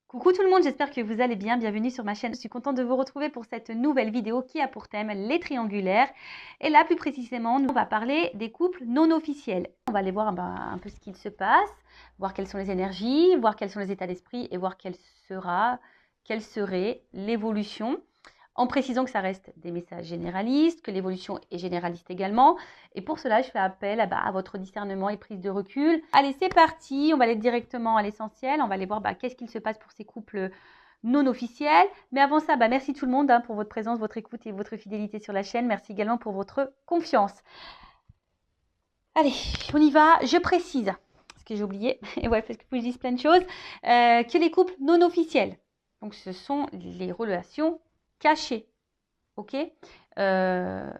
Coucou tout le monde, j'espère que vous allez bien. Bienvenue sur ma chaîne. Je suis contente de vous retrouver pour cette nouvelle vidéo qui a pour thème les triangulaires. Et là, plus précisément, on va parler des couples non officiels. On va aller voir un peu ce qu'il se passe, voir quelles sont les énergies, voir quels sont les états d'esprit et voir quelle serait l'évolution. En précisant que ça reste des messages généralistes, que l'évolution est généraliste également. Et pour cela, je fais appel à votre discernement et prise de recul. Allez, c'est parti, on va aller directement à l'essentiel. On va aller voir qu'est-ce qu'il se passe pour ces couples non officiels. Mais avant ça, merci tout le monde pour votre présence, votre écoute et votre fidélité sur la chaîne. Merci également pour votre confiance. Allez, on y va. Je précise, parce que j'ai oublié, et ouais, parce que je dis plein de choses, que les couples non officiels, donc ce sont les relations cachées, ok, la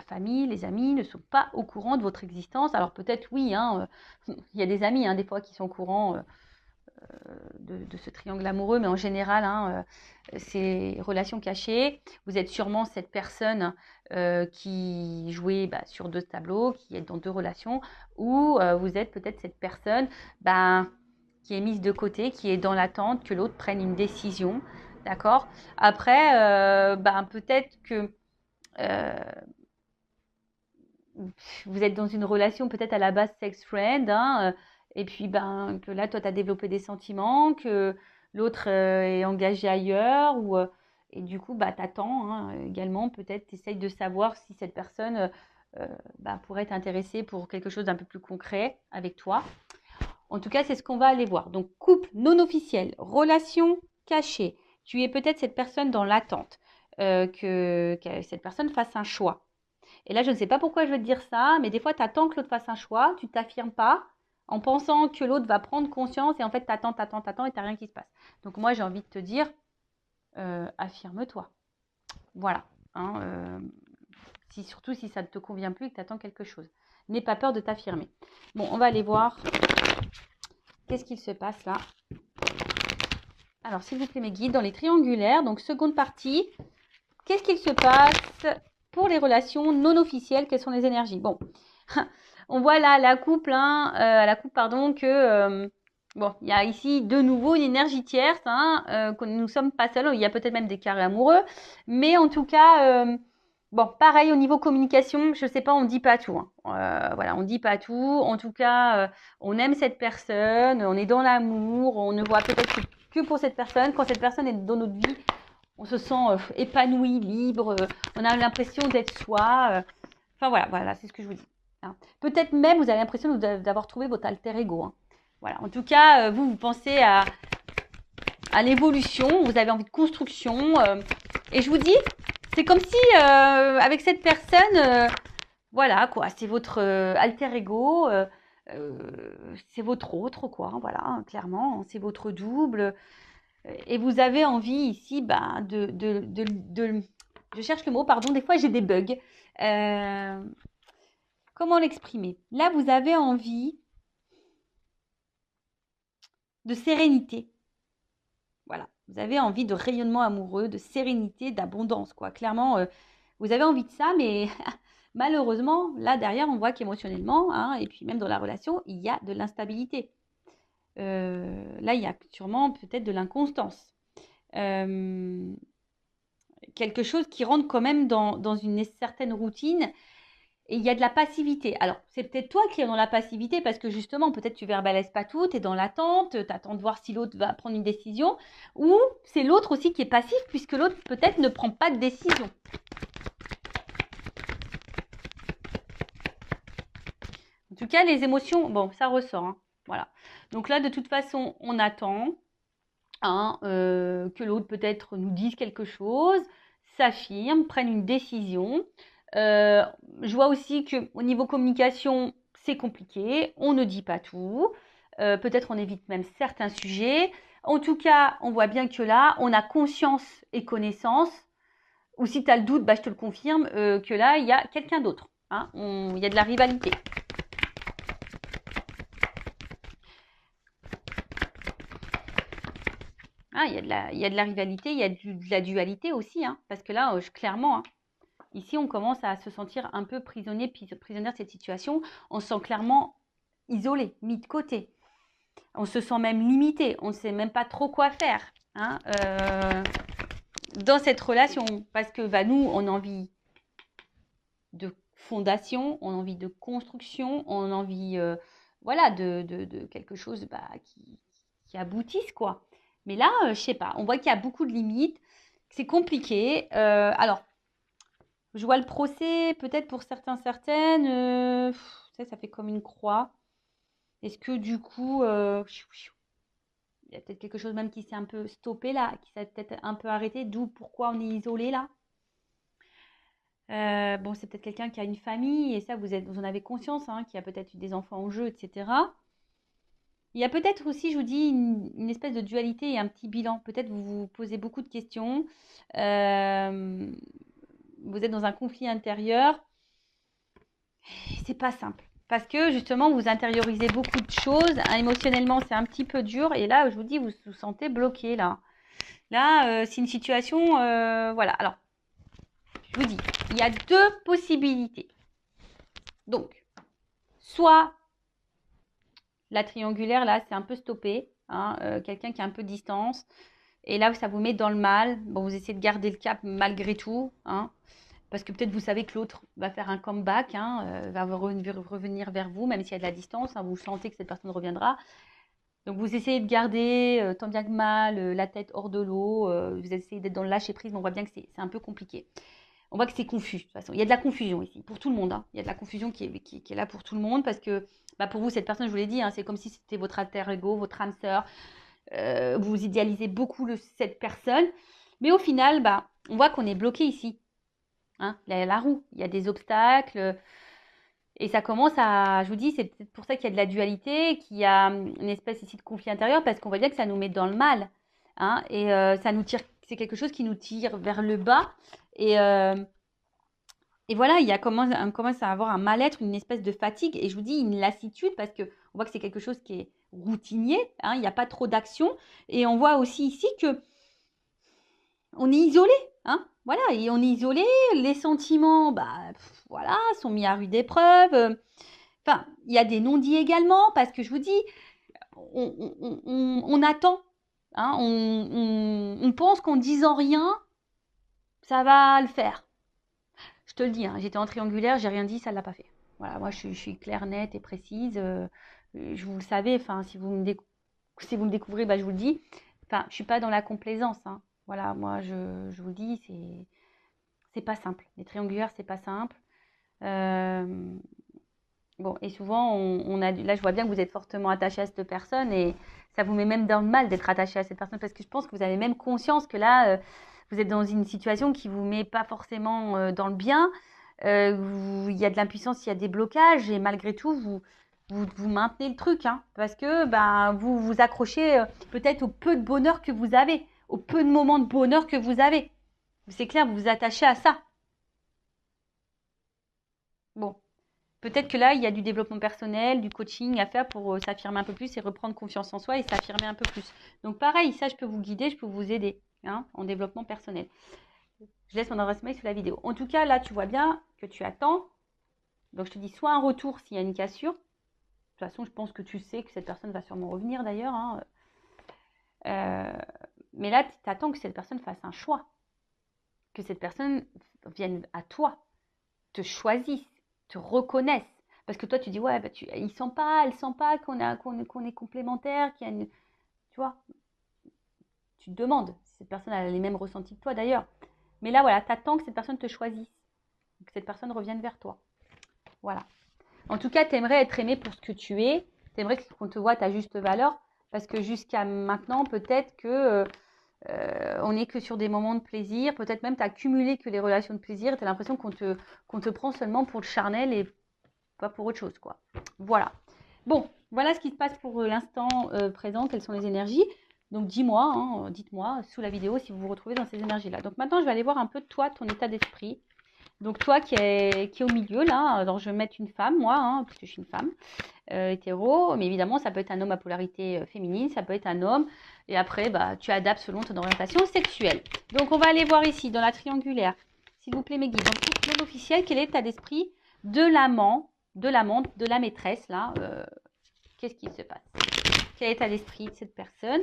famille, les amis ne sont pas au courant de votre existence. Alors peut-être oui, il y a des amis des fois qui sont au courant de ce triangle amoureux, mais en général, ces relations cachées, vous êtes sûrement cette personne qui jouait sur deux tableaux, qui est dans deux relations, ou vous êtes peut-être cette personne qui est mise de côté, qui est dans l'attente que l'autre prenne une décision, d'accord. Après, peut-être que vous êtes dans une relation peut-être à la base sex friend, et puis que là, toi, tu as développé des sentiments, que l'autre est engagé ailleurs, et du coup, tu attends également, peut-être, tu essayes de savoir si cette personne pourrait t'intéresser pour quelque chose d'un peu plus concret avec toi. En tout cas, c'est ce qu'on va aller voir. Donc, couple non officiel, relation cachée. Tu es peut-être cette personne dans l'attente, que cette personne fasse un choix. Et là, je ne sais pas pourquoi je veux te dire ça, mais des fois, tu attends que l'autre fasse un choix, tu ne t'affirmes pas en pensant que l'autre va prendre conscience et en fait, tu attends et tu n'as rien qui se passe. Donc moi, j'ai envie de te dire, affirme-toi. Voilà. Surtout si ça ne te convient plus et que tu attends quelque chose. N'aie pas peur de t'affirmer. Bon, on va aller voir qu'est-ce qu'il se passe là. Alors, s'il vous plaît, mes guides, dans les triangulaires, donc seconde partie, qu'est-ce qu'il se passe pour les relations non officielles? Quelles sont les énergies? Bon, on voit là la coupe, que il y a ici de nouveau une énergie tierce, que nous ne sommes pas seuls. Il y a peut-être même des carrés amoureux, mais en tout cas, pareil au niveau communication, je ne sais pas, on ne dit pas tout. Voilà, on ne dit pas tout. En tout cas, on aime cette personne, on est dans l'amour, on ne voit peut-être que pour cette personne. Quand cette personne est dans notre vie, on se sent épanoui, libre, on a l'impression d'être soi. Voilà, c'est ce que je vous dis. Peut-être même vous avez l'impression d'avoir trouvé votre alter ego. Voilà. En tout cas, vous pensez à l'évolution, vous avez envie de construction. Et je vous dis, c'est comme si avec cette personne, voilà quoi, c'est votre alter ego, c'est votre autre quoi, voilà, clairement, c'est votre double. Et vous avez envie ici je cherche le mot, pardon, des fois j'ai des bugs. Comment l'exprimer? Là, vous avez envie de sérénité. Voilà, vous avez envie de rayonnement amoureux, de sérénité, d'abondance, quoi. Clairement, vous avez envie de ça, mais malheureusement, là derrière, on voit qu'émotionnellement, et puis même dans la relation, il y a de l'instabilité. Là, il y a sûrement peut-être de l'inconstance. Quelque chose qui rentre quand même dans une certaine routine. Et il y a de la passivité. Alors, c'est peut-être toi qui es dans la passivité parce que justement, peut-être tu verbalises pas tout, tu es dans l'attente, tu attends de voir si l'autre va prendre une décision. Ou c'est l'autre aussi qui est passif puisque l'autre peut-être ne prend pas de décision. En tout cas, les émotions, bon, ça ressort. Voilà. Donc là, de toute façon, on attend que l'autre peut-être nous dise quelque chose, s'affirme, prenne une décision. Je vois aussi qu'au niveau communication, c'est compliqué. On ne dit pas tout. Peut-être on évite même certains sujets. En tout cas, on voit bien que là, on a conscience et connaissance. Ou si tu as le doute, je te le confirme, que là, il y a quelqu'un d'autre. Il y a de la rivalité. Il y a de la rivalité, il y a de la dualité aussi. Parce que là, clairement... Ici, on commence à se sentir un peu prisonnière de cette situation. On se sent clairement isolé, mis de côté. On se sent même limité. On ne sait même pas trop quoi faire hein, dans cette relation. Parce que bah, nous, on a envie de fondation, on a envie de construction, on a envie voilà, de quelque chose bah, qui aboutisse, quoi. Mais là, je sais pas, on voit qu'il y a beaucoup de limites, c'est compliqué. Alors, je vois le procès, peut-être pour certains, certaines, ça fait comme une croix. Est-ce que du coup, il y a peut-être quelque chose même qui s'est un peu stoppé là, qui s'est peut-être un peu arrêté, d'où pourquoi on est isolé là. Bon, c'est peut-être quelqu'un qui a une famille et ça, vous en avez conscience, hein, qui a peut-être eu des enfants en jeu, etc. Il y a peut-être aussi, je vous dis, une espèce de dualité et un petit bilan. Peut-être vous vous posez beaucoup de questions. Vous êtes dans un conflit intérieur. C'est pas simple. Parce que justement, vous intériorisez beaucoup de choses. Émotionnellement, c'est un petit peu dur. Et là, je vous dis, vous vous sentez bloqué là. Là, c'est une situation. Voilà. Alors, je vous dis, il y a deux possibilités. Donc, soit la triangulaire, là, c'est un peu stoppé. Hein, quelqu'un qui a un peu de distance. Et là, ça vous met dans le mal. Bon, vous essayez de garder le cap malgré tout. Hein, parce que peut-être vous savez que l'autre va faire un comeback, hein, va revenir vers vous, même s'il y a de la distance. Hein, vous sentez que cette personne reviendra. Donc, vous essayez de garder, tant bien que mal, la tête hors de l'eau. Vous essayez d'être dans le lâcher-prise, mais on voit bien que c'est un peu compliqué. On voit que c'est confus, de toute façon. Il y a de la confusion ici, pour tout le monde. Hein. Il y a de la confusion qui est là pour tout le monde, parce que bah, pour vous, cette personne, je vous l'ai dit, hein, c'est comme si c'était votre alter ego, votre âme sœur. Vous idéalisez beaucoup cette personne. Mais au final, bah, on voit qu'on est bloqué ici. Hein, la roue, il y a des obstacles. Et ça commence à, je vous dis, c'est peut-être pour ça qu'il y a de la dualité, qu'il y a une espèce ici de conflit intérieur, parce qu'on voit bien que ça nous met dans le mal. Hein, et ça nous tire, c'est quelque chose qui nous tire vers le bas. Et voilà, on commence à avoir un mal-être, une espèce de fatigue. Et je vous dis, une lassitude, parce qu'on voit que c'est quelque chose qui est routinier. Hein, il n'y a pas trop d'action. Et on voit aussi ici que on est isolé. Hein, voilà, et on est isolé. Les sentiments, bah, voilà, sont mis à rude épreuve. Enfin, il y a des non-dits également, parce que je vous dis, on attend. Hein, on pense qu'en disant rien, ça va le faire. Je te le dis, hein, j'étais en triangulaire, j'ai rien dit, ça ne l'a pas fait. Voilà, moi je suis claire, nette et précise. Je vous le savez, enfin, si vous me découvrez, bah, je vous le dis. Enfin, je ne suis pas dans la complaisance. Hein. Voilà, moi je vous le dis, c'est pas simple. Les triangulaires, c'est pas simple. Bon, et souvent, là, je vois bien que vous êtes fortement attaché à cette personne et ça vous met même dans le mal d'être attaché à cette personne parce que je pense que vous avez même conscience que là, vous êtes dans une situation qui ne vous met pas forcément dans le bien. Il y a de l'impuissance, il y a des blocages et malgré tout, vous maintenez le truc hein, parce que ben, vous vous accrochez peut-être au peu de bonheur que vous avez, au peu de moments de bonheur que vous avez. C'est clair, vous vous attachez à ça. Bon. Peut-être que là, il y a du développement personnel, du coaching à faire pour s'affirmer un peu plus et reprendre confiance en soi et s'affirmer un peu plus. Donc pareil, ça, je peux vous guider, je peux vous aider hein, en développement personnel. Je laisse mon adresse mail sous la vidéo. En tout cas, là, tu vois bien que tu attends. Donc, je te dis soit un retour s'il y a une cassure. De toute façon, je pense que tu sais que cette personne va sûrement revenir d'ailleurs. Hein. Mais là, tu attends que cette personne fasse un choix. Que cette personne vienne à toi, te choisisse, te reconnaissent. Parce que toi, tu dis, ouais, bah, il sent pas, elle sent pas qu'on est complémentaires, qu'il y a une... Tu vois, tu te demandes si cette personne a les mêmes ressentis que toi d'ailleurs. Mais là, voilà, tu attends que cette personne te choisisse, que cette personne revienne vers toi. Voilà. En tout cas, tu aimerais être aimé pour ce que tu es. Tu aimerais qu'on te voit à ta juste valeur. Parce que jusqu'à maintenant, peut-être que on n'est que sur des moments de plaisir. Peut-être même tu as cumulé que les relations de plaisir. Tu as l'impression qu'on te prend seulement pour le charnel et pas pour autre chose, quoi. Voilà. Bon, voilà ce qui se passe pour l'instant présent. Quelles sont les énergies? Donc, dis-moi, hein, dites-moi sous la vidéo si vous vous retrouvez dans ces énergies-là. Donc, maintenant, je vais aller voir un peu de toi, ton état d'esprit. Donc, toi qui est au milieu, là, alors je vais mettre une femme, moi, hein, parce que je suis une femme hétéro. Mais évidemment, ça peut être un homme à polarité féminine, ça peut être un homme. Et après, bah, tu adaptes selon ton orientation sexuelle. Donc, on va aller voir ici, dans la triangulaire. S'il vous plaît, mes guides. Donc, pour l'homme officiel, quel est l'état d'esprit de l'amant, de l'amante, de la maîtresse, là Qu'est-ce qui se passe? Quel état d'esprit de cette personne?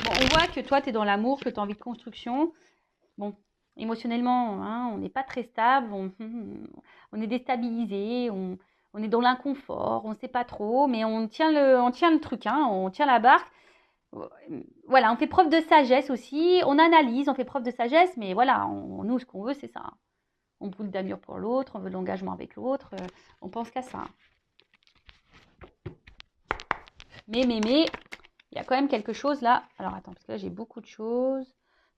Bon, on voit que toi, tu es dans l'amour, que tu as envie de construction. Bon, émotionnellement, hein, on n'est pas très stable, on est déstabilisé, on est dans l'inconfort, on ne sait pas trop, mais on tient le truc, hein, on tient la barque. Voilà, on fait preuve de sagesse aussi, on analyse, on fait preuve de sagesse, mais voilà, nous, ce qu'on veut, c'est ça. Hein. On brûle d'amour pour l'autre, on veut de l'engagement avec l'autre, on pense qu'à ça. Hein. Mais, il y a quand même quelque chose là. Alors, attends, parce que là, j'ai beaucoup de choses.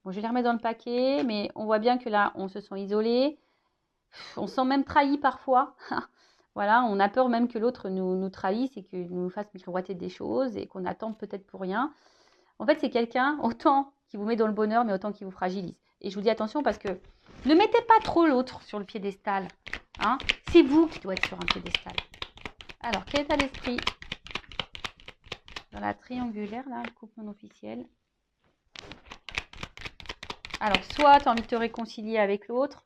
Bon, je vais les remettre dans le paquet, mais on voit bien que là, on se sent isolé. On se sent même trahi parfois. Voilà, on a peur même que l'autre nous trahisse et qu'il nous fasse miroiter des choses et qu'on attende peut-être pour rien. En fait, c'est quelqu'un, autant qui vous met dans le bonheur, mais autant qui vous fragilise. Et je vous dis attention parce que ne mettez pas trop l'autre sur le piédestal. Hein. C'est vous qui doit être sur un piédestal. Alors, quel état d'esprit dans la triangulaire, là, le couple non officiel? Alors, soit tu as envie de te réconcilier avec l'autre,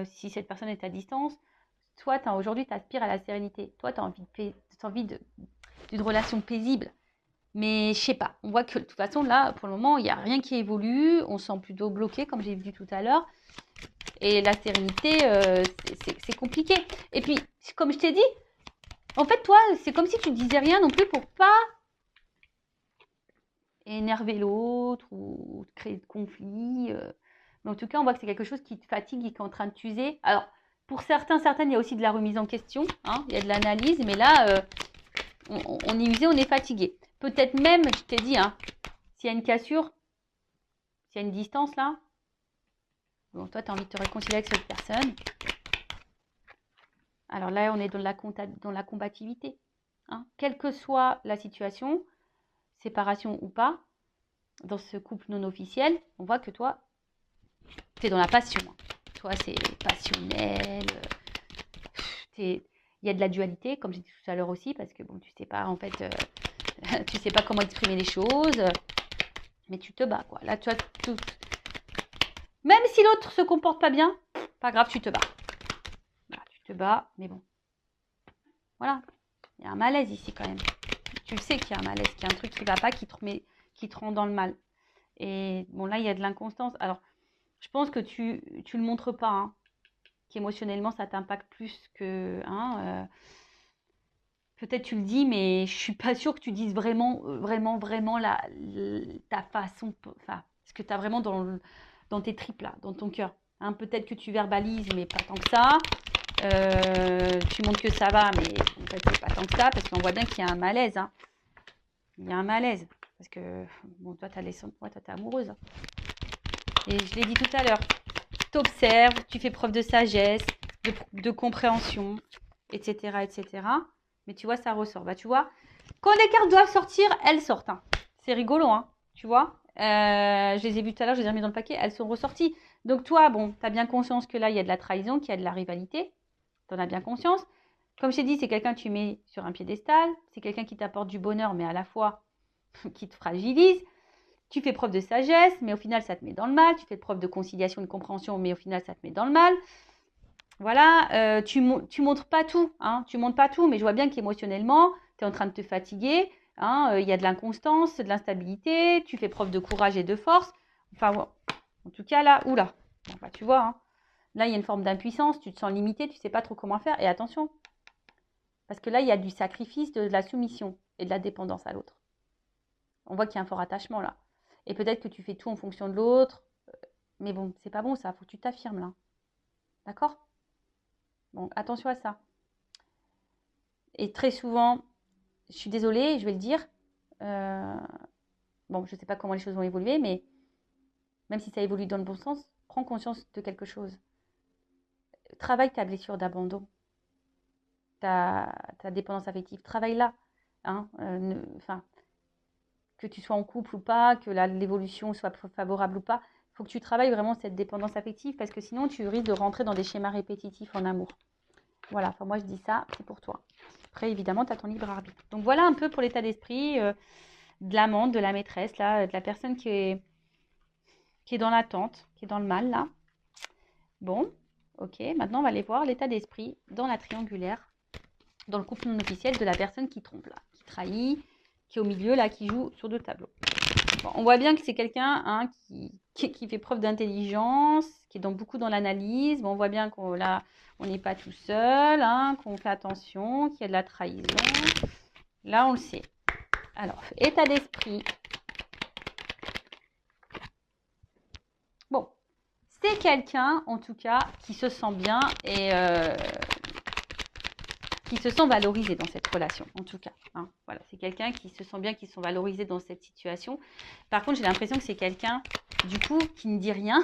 si cette personne est à distance, soit aujourd'hui, tu aspires à la sérénité. Toi, tu as envie d'une relation paisible. Mais je sais pas, on voit que de toute façon, là, pour le moment, il n'y a rien qui évolue. On se sent plutôt bloqué, comme j'ai vu tout à l'heure. Et la sérénité, c'est compliqué. Et puis, comme je t'ai dit, en fait, toi, c'est comme si tu ne disais rien non plus pour pas énerver l'autre ou créer de conflits. Mais en tout cas, on voit que c'est quelque chose qui te fatigue et qui est en train de t'user. Alors, pour certaines, il y a aussi de la remise en question. Hein, il y a de l'analyse, mais là, on est usé, on est fatigué. Peut-être même, je t'ai dit, hein, s'il y a une cassure, s'il y a une distance là, bon, toi, tu as envie de te réconcilier avec cette personne. Alors là, on est dans la combativité. Hein. Quelle que soit la situation, séparation ou pas, dans ce couple non officiel, on voit que toi, tu es dans la passion. Hein. Toi, c'est passionnel. Il y a de la dualité, comme j'ai dit tout à l'heure aussi, parce que bon, tu sais pas, en fait, tu sais pas comment exprimer les choses, mais tu te bats, quoi. Là, tu vois, même si l'autre se comporte pas bien, pas grave, tu te bats. Voilà, tu te bats, mais bon. Voilà, il y a un malaise ici quand même. Tu le sais qu'il y a un malaise, qu'il y a un truc qui va pas, qui te rend dans le mal. Et bon, là, il y a de l'inconstance. Alors, je pense que tu le montres pas, hein, qu'émotionnellement, ça t'impacte plus que... Hein, peut-être tu le dis, mais je suis pas sûre que tu dises vraiment ta façon... Enfin, ce que tu as vraiment dans tes tripes, là, dans ton cœur. Hein, peut-être que tu verbalises, mais pas tant que ça. Tu montres que ça va, mais en fait, c'est pas tant que ça, parce qu'on voit bien qu'il y a un malaise. Hein. Il y a un malaise. Parce que, bon, toi, t'es amoureuse. Et je l'ai dit tout à l'heure. T'observes, tu fais preuve de sagesse, de compréhension, etc., etc. Mais tu vois, ça ressort. Bah, tu vois, quand les cartes doivent sortir, elles sortent. Hein. C'est rigolo, hein, tu vois. Je les ai vues tout à l'heure, je les ai remis dans le paquet, elles sont ressorties. Donc toi, bon, tu as bien conscience que là, il y a de la trahison, qu'il y a de la rivalité. Tu en as bien conscience. Comme je t'ai dit, c'est quelqu'un que tu mets sur un piédestal. C'est quelqu'un qui t'apporte du bonheur, mais à la fois qui te fragilise. Tu fais preuve de sagesse, mais au final, ça te met dans le mal. Tu fais preuve de conciliation, de compréhension, mais au final, ça te met dans le mal. Voilà, tu montres pas tout. Hein, tu montres pas tout, mais je vois bien qu'émotionnellement, tu es en train de te fatiguer. Hein, y a de l'inconstance, de l'instabilité. Tu fais preuve de courage et de force. Enfin, bon, en tout cas, là, oula. Enfin, tu vois, hein, là, il y a une forme d'impuissance. Tu te sens limité, tu sais pas trop comment faire. Et attention, parce que là, il y a du sacrifice, de la soumission et de la dépendance à l'autre. On voit qu'il y a un fort attachement là. Et peut-être que tu fais tout en fonction de l'autre. Mais bon, c'est pas bon ça, faut que tu t'affirmes là. D'accord? Donc attention à ça. Et très souvent, je suis désolée, je vais le dire. Bon, je ne sais pas comment les choses vont évoluer, mais même si ça évolue dans le bon sens, prends conscience de quelque chose. Travaille ta blessure d'abandon, ta dépendance affective. Travaille-la. Hein, que tu sois en couple ou pas, que l'évolution soit favorable ou pas, il faut que tu travailles vraiment cette dépendance affective parce que sinon tu risques de rentrer dans des schémas répétitifs en amour. Voilà, enfin moi je dis ça, c'est pour toi. Après évidemment tu as ton libre arbitre. Donc voilà un peu pour l'état d'esprit de l'amante, de la maîtresse, là, de la personne qui est dans l'attente, qui est dans le mal là. Bon, ok, maintenant on va aller voir l'état d'esprit dans la triangulaire, dans le couple non officiel de la personne qui trompe là, qui trahit, qui est au milieu, là, qui joue sur 2 tableaux. Bon, on voit bien que c'est quelqu'un hein, qui fait preuve d'intelligence, qui est beaucoup dans l'analyse. Bon, on voit bien qu'on là, on n'est pas tout seul, hein, qu'on fait attention, qu'il y a de la trahison. Là, on le sait. Alors, état d'esprit. Bon, c'est quelqu'un, en tout cas, qui se sent bien et qui se sent valorisé dans cette relation, en tout cas. Hein. Voilà, c'est quelqu'un qui se sent bien, qui se sent valorisé dans cette situation. Par contre, j'ai l'impression que c'est quelqu'un, du coup, qui ne dit rien.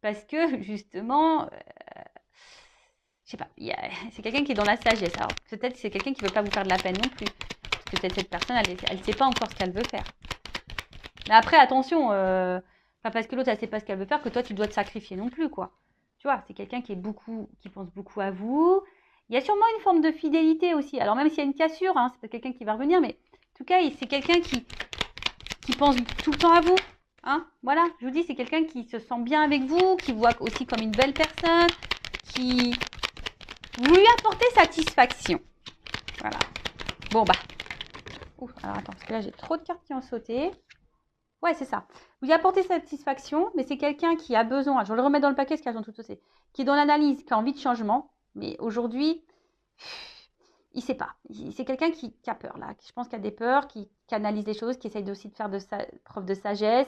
Parce que, justement, je sais pas, c'est quelqu'un qui est dans la sagesse. Alors, peut-être que c'est quelqu'un qui ne veut pas vous faire de la peine non plus. Parce que peut-être cette personne, elle ne sait pas encore ce qu'elle veut faire. Mais après, attention, pas parce que l'autre, elle ne sait pas ce qu'elle veut faire que toi, tu dois te sacrifier non plus, quoi. Tu vois, c'est quelqu'un qui pense beaucoup à vous. Il y a sûrement une forme de fidélité aussi. Alors, même s'il y a une cassure, hein, c'est pas quelqu'un qui va revenir, mais en tout cas, c'est quelqu'un qui pense tout le temps à vous. Hein, voilà, je vous dis, c'est quelqu'un qui se sent bien avec vous, qui vous voit aussi comme une belle personne, qui vous lui apportez satisfaction. Voilà. Bon, bah. Ouf, alors attends, parce que là, j'ai trop de cartes qui ont sauté. Ouais, c'est ça. Vous lui apportez satisfaction, mais c'est quelqu'un qui a besoin, je vais le remettre dans le paquet, ce qu'elles ont tout sauté, qui est dans l'analyse, qui a envie de changement, mais aujourd'hui, il ne sait pas. C'est quelqu'un qui a peur, là. Je pense qu'il a des peurs, qui analyse les choses, qui essaye aussi de faire preuve de sagesse,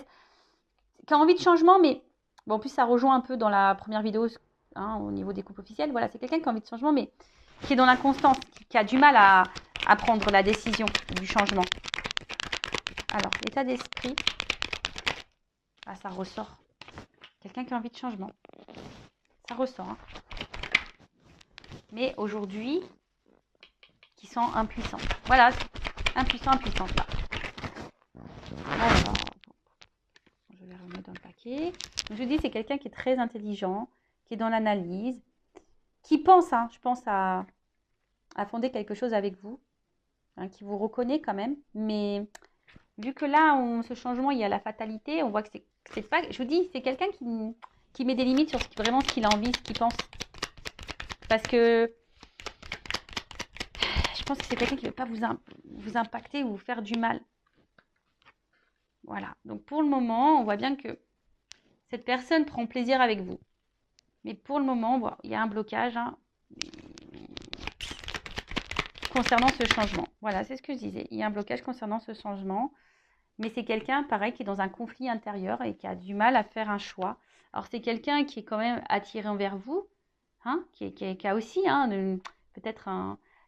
qui a envie de changement, mais bon, en plus, ça rejoint un peu dans la première vidéo, hein, au niveau des couples officiels. Voilà, c'est quelqu'un qui a envie de changement, mais qui est dans l'inconstance, qui a du mal à prendre la décision du changement. Alors, l'état d'esprit. Ah, ça ressort. Quelqu'un qui a envie de changement. Ça ressort. Hein. Mais aujourd'hui, qui sent impuissant. Voilà, impuissante là. Alors, je vais remettre dans le paquet. Donc, je dis, c'est quelqu'un qui est très intelligent, qui est dans l'analyse, qui pense, hein, je pense, à fonder quelque chose avec vous, hein, qui vous reconnaît quand même. Mais vu que là, ce changement, il y a la fatalité, on voit que c'est pas. Je vous dis, c'est quelqu'un qui met des limites sur vraiment ce qu'il a envie, ce qu'il pense. Parce que je pense que c'est quelqu'un qui ne veut pas vous impacter ou vous faire du mal. Voilà. Donc pour le moment, on voit bien que cette personne prend plaisir avec vous. Mais pour le moment, bon, il y a un blocage hein, concernant ce changement. Voilà, c'est ce que je disais. Il y a un blocage concernant ce changement. Mais c'est quelqu'un, pareil, qui est dans un conflit intérieur et qui a du mal à faire un choix. Alors, c'est quelqu'un qui est quand même attiré envers vous, hein, qui a aussi hein, peut-être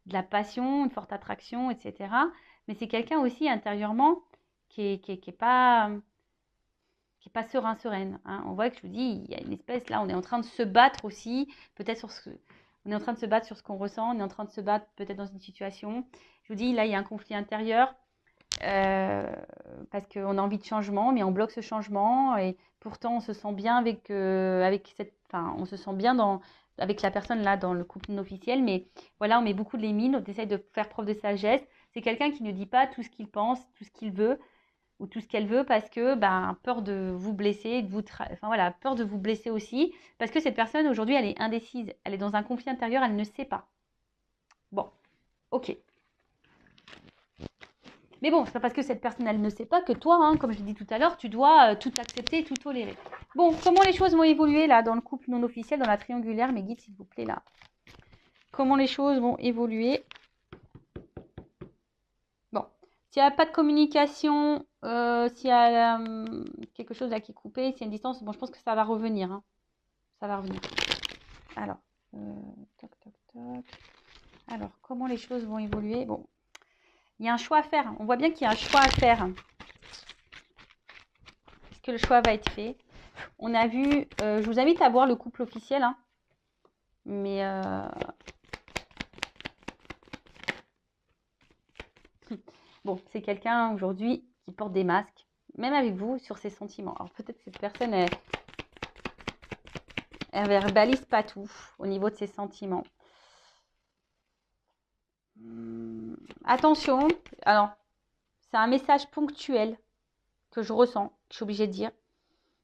de la passion, une forte attraction, etc. Mais c'est quelqu'un aussi intérieurement qui est pas sereine. Hein. On voit que je vous dis, il y a une espèce, là, on est en train de se battre aussi, peut-être on est en train de se battre sur ce qu'on ressent, on est en train de se battre peut-être dans une situation. Je vous dis, là, il y a un conflit intérieur. Parce qu'on a envie de changement, mais on bloque ce changement et pourtant on se sent bien avec on se sent bien avec la personne là dans le couple non officiel, mais voilà, on met beaucoup de limites, on essaye de faire preuve de sagesse. C'est quelqu'un qui ne dit pas tout ce qu'il pense, tout ce qu'il veut ou tout ce qu'elle veut parce que peur de vous blesser, peur de vous blesser aussi, parce que cette personne aujourd'hui elle est indécise, elle est dans un conflit intérieur, elle ne sait pas. Bon, ok. Mais bon, c'est pas parce que cette personne, elle ne sait pas que toi, hein, comme je l'ai dit tout à l'heure, tu dois tout accepter, tout tolérer. Bon, comment les choses vont évoluer là dans le couple non officiel, dans la triangulaire, mes guides, s'il vous plaît, là. Comment les choses vont évoluer. Bon, s'il n'y a pas de communication, s'il y a quelque chose là qui est coupé, s'il y a une distance, bon, je pense que ça va revenir. Hein. Ça va revenir. Alors, toc, toc, toc. Alors, comment les choses vont évoluer. Bon. Il y a un choix à faire. On voit bien qu'il y a un choix à faire. Est-ce que le choix va être fait? On a vu... je vous invite à voir le couple officiel. Hein. Mais... bon, c'est quelqu'un aujourd'hui qui porte des masques. Même avec vous, sur ses sentiments. Alors peut-être que cette personne, elle verbalise pas tout au niveau de ses sentiments. Attention, alors, c'est un message ponctuel que je ressens, que je suis obligée de dire.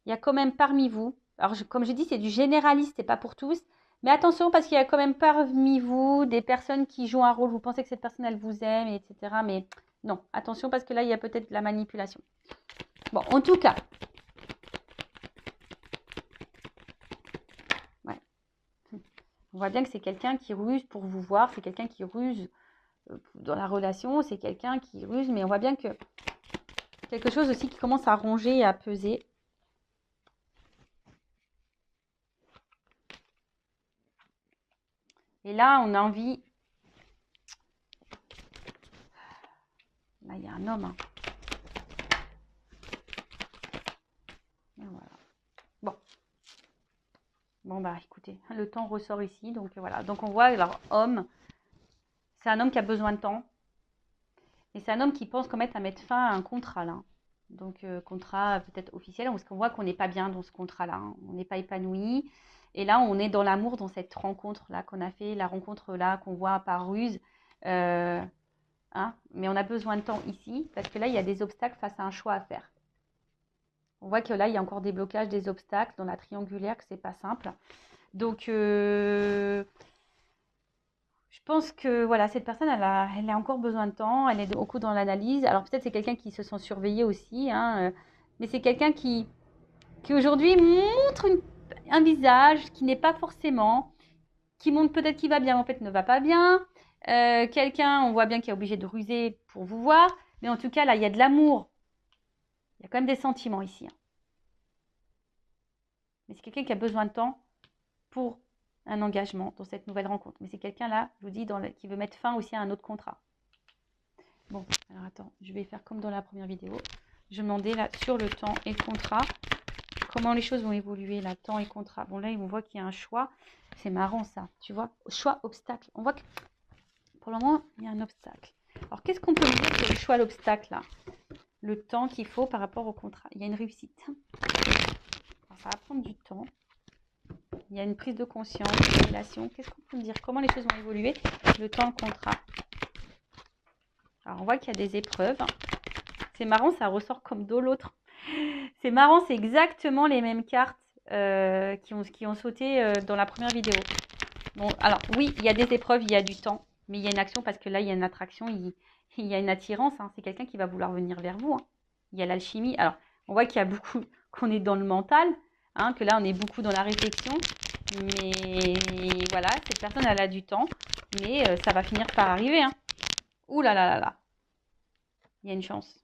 Il y a quand même parmi vous, alors comme je dis, c'est du généraliste, c'est pas pour tous, Mais attention, parce qu'il y a quand même parmi vous des personnes qui jouent un rôle. Vous pensez que cette personne, elle vous aime, etc. Mais non, attention, parce que là, il y a peut-être de la manipulation. Bon, en tout cas. Ouais. On voit bien que c'est quelqu'un qui ruse pour vous voir. C'est quelqu'un qui ruse dans la relation. C'est quelqu'un qui ruse. Mais on voit bien que quelque chose aussi qui commence à ronger et à peser. Et là, on a envie... Là, il y a un homme. Hein. Voilà. Bon. Bon, bah, écoutez, le temps ressort ici. Donc, voilà. Donc, on voit, alors, homme, c'est un homme qui a besoin de temps. Et c'est un homme qui pense quand même à mettre fin à un contrat, là. Donc, contrat peut-être officiel, parce qu'on voit qu'on n'est pas bien dans ce contrat-là. Hein. On n'est pas épanoui. Et là, on est dans l'amour, dans cette rencontre-là qu'on a fait, la rencontre-là qu'on voit par ruse. Hein, mais on a besoin de temps ici, parce que là, il y a des obstacles face à un choix à faire. On voit que là, il y a encore des blocages, des obstacles dans la triangulaire, que c'est pas simple. Donc, je pense que voilà, cette personne, elle a encore besoin de temps, elle est beaucoup dans l'analyse. Alors, peut-être c'est quelqu'un qui se sent surveillé aussi, hein, mais c'est quelqu'un qui aujourd'hui montre un visage qui n'est pas forcément, qui montre peut-être qu'il va bien, mais en fait ne va pas bien. Quelqu'un, on voit bien qu'il est obligé de ruser pour vous voir, mais en tout cas, là, il y a de l'amour. Il y a quand même des sentiments ici. Hein. Mais c'est quelqu'un qui a besoin de temps pour un engagement dans cette nouvelle rencontre. Mais c'est quelqu'un là, je vous dis, qui veut mettre fin aussi à un autre contrat. Bon, alors attends, je vais faire comme dans la première vidéo. Je vais demander là sur le temps et le contrat, comment les choses vont évoluer là, temps et contrat. Bon là, on voit qu'il y a un choix. C'est marrant ça, tu vois. Choix, obstacle. On voit que pour le moment, il y a un obstacle. Alors, qu'est-ce qu'on peut dire sur le choix, l'obstacle là? Le temps qu'il faut par rapport au contrat. Il y a une réussite. Alors, ça va prendre du temps. Il y a une prise de conscience, une révélation. Qu'est-ce qu'on peut me dire? Comment les choses vont évoluer? Le temps, le contrat. Alors, on voit qu'il y a des épreuves. C'est marrant, ça ressort comme d'eau l'autre. C'est marrant, c'est exactement les mêmes cartes qui ont sauté dans la première vidéo. Bon, alors oui, il y a des épreuves, il y a du temps, mais il y a une action parce que là, il y a une attraction, il y a une attirance. Hein. C'est quelqu'un qui va vouloir venir vers vous. Hein. Il y a l'alchimie. Alors, on voit qu'il y a beaucoup, qu'on est dans le mental, hein, que là, on est beaucoup dans la réflexion. Mais voilà, cette personne, elle a du temps, mais ça va finir par arriver. Hein. Ouh là là là là. Il y a une chance.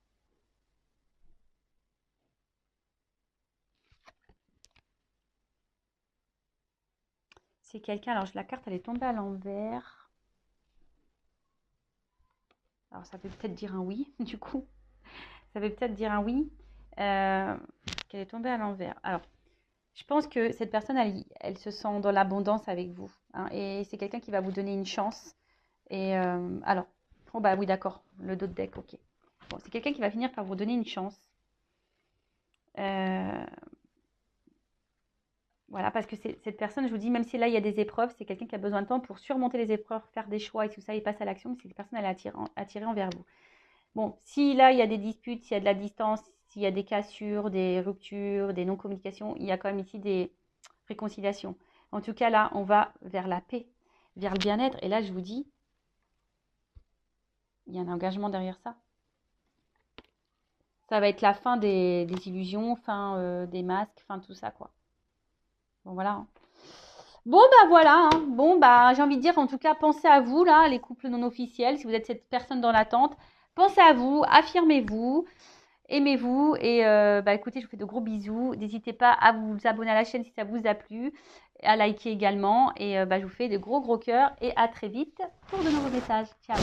C'est quelqu'un, alors la carte, elle est tombée à l'envers. Alors, ça veut peut-être dire un oui, du coup. Ça veut peut-être dire un oui. Qu'elle est tombée à l'envers. Alors, je pense que cette personne, elle se sent dans l'abondance avec vous. Hein, et c'est quelqu'un qui va vous donner une chance. Et alors, oh bah oui, d'accord. Le dos de deck, ok. Bon, c'est quelqu'un qui va finir par vous donner une chance. Voilà, parce que cette personne, je vous dis, même si là, il y a des épreuves, c'est quelqu'un qui a besoin de temps pour surmonter les épreuves, faire des choix et tout ça, et passer à l'action. Mais cette personne, elle est attirée envers vous. Bon, si là, il y a des disputes, s'il y a de la distance, s'il y a des cassures, des ruptures, des non-communications, il y a quand même ici des réconciliations. En tout cas, là, on va vers la paix, vers le bien-être. Et là, je vous dis, il y a un engagement derrière ça. Ça va être la fin des illusions, fin des masques, fin tout ça, quoi. Bon, voilà. Hein. Bon, bah voilà. Hein. Bon, bah j'ai envie de dire, en tout cas, pensez à vous, là, les couples non officiels. Si vous êtes cette personne dans l'attente, pensez à vous, affirmez-vous. Aimez-vous et bah écoutez, je vous fais de gros bisous. N'hésitez pas à vous abonner à la chaîne si ça vous a plu, à liker également et bah, je vous fais de gros cœurs et à très vite pour de nouveaux messages. Ciao.